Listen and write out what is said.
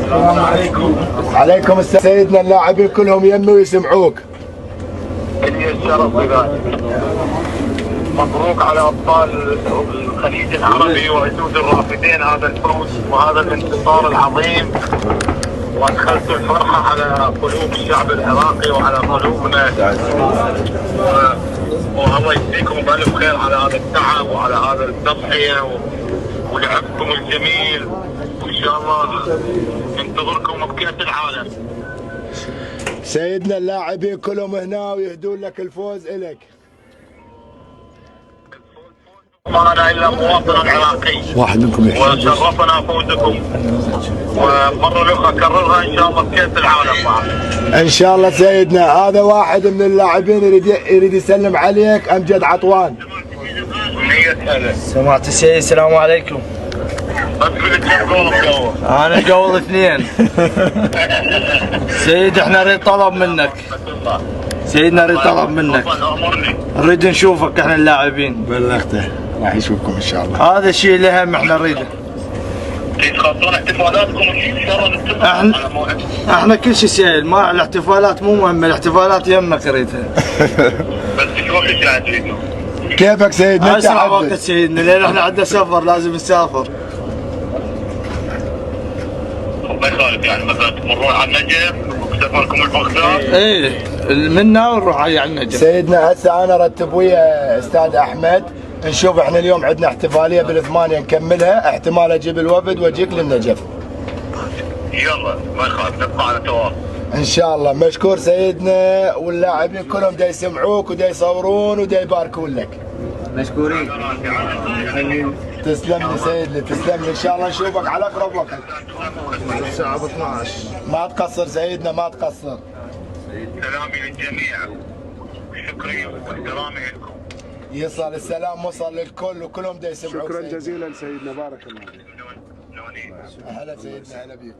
السلام عليكم. عليكم السلام سيدنا، اللاعبين كلهم يمي ويسمعوك. لي الشرف بذلك. مبروك على ابطال الخليج العربي واسود الرافدين هذا الفوز وهذا الانتصار العظيم، وادخلتوا الفرحه على قلوب الشعب العراقي وعلى قلوبنا، والله يجزيكم بالف خير على هذا التعب وعلى هذا التضحيه ولعبكم الجميل، وان شاء الله ننتظركم بكأس العالم. سيدنا اللاعبين كلهم هنا ويهدون لك الفوز إلك. ما انا الا مواطن عراقي، واحد منكم يحتاج. وشرفنا فوزكم، ومره اخرى اكررها ان شاء الله بكأس العالم معك. ان شاء الله سيدنا. هذا واحد من اللاعبين يريد يسلم عليك، امجد عطوان. سمعت السيد السلام عليكم. بس بدك كم جول مجوز؟ انا قول 2. سيد احنا نريد طلب منك. سيدنا نريد طلب منك. نريد نشوفك احنا اللاعبين. بلغته راح يشوفكم ان شاء الله. هذا الشيء اللي هم احنا نريده. تخلصون احتفالاتكم ان شاء الله نتفق على موعد. احنا كل شيء سهل، ما الاحتفالات مو مهمه، الاحتفالات يمك اريدها. بس شو وقت قاعد تريدون؟ كيفك سيدنا؟ انت اسرع وقت حدد. سيدنا، لان احنا عندنا سفر لازم نسافر. الله يخالف، يعني مثلا تمرون على النجف وسفركم البغداد؟ ايه منا ونروح على النجف. سيدنا هسه انا رتب ويا استاذ احمد، نشوف احنا اليوم عندنا احتفاليه بالثمانيه نكملها، احتمال اجيب الوفد واجيك للنجف. يلا ما يخالف، نبقى على تواصل. ان شاء الله. مشكور سيدنا، واللاعبين كلهم دا يسمعوك ودا يصورون ودا يباركون لك. مشكورين. تسلم لي سيدنا، تسلم لي. ان شاء الله نشوفك على اقرب وقت. الساعه 12. ما تقصر سيدنا، ما تقصر. سلامي للجميع وشكري واحترامي لكم. يصل السلام، وصل للكل وكلهم دا يسمعوك. شكرا جزيلا سيدنا، بارك الله فيك. نوني. هلا سيدنا، هلا بيك.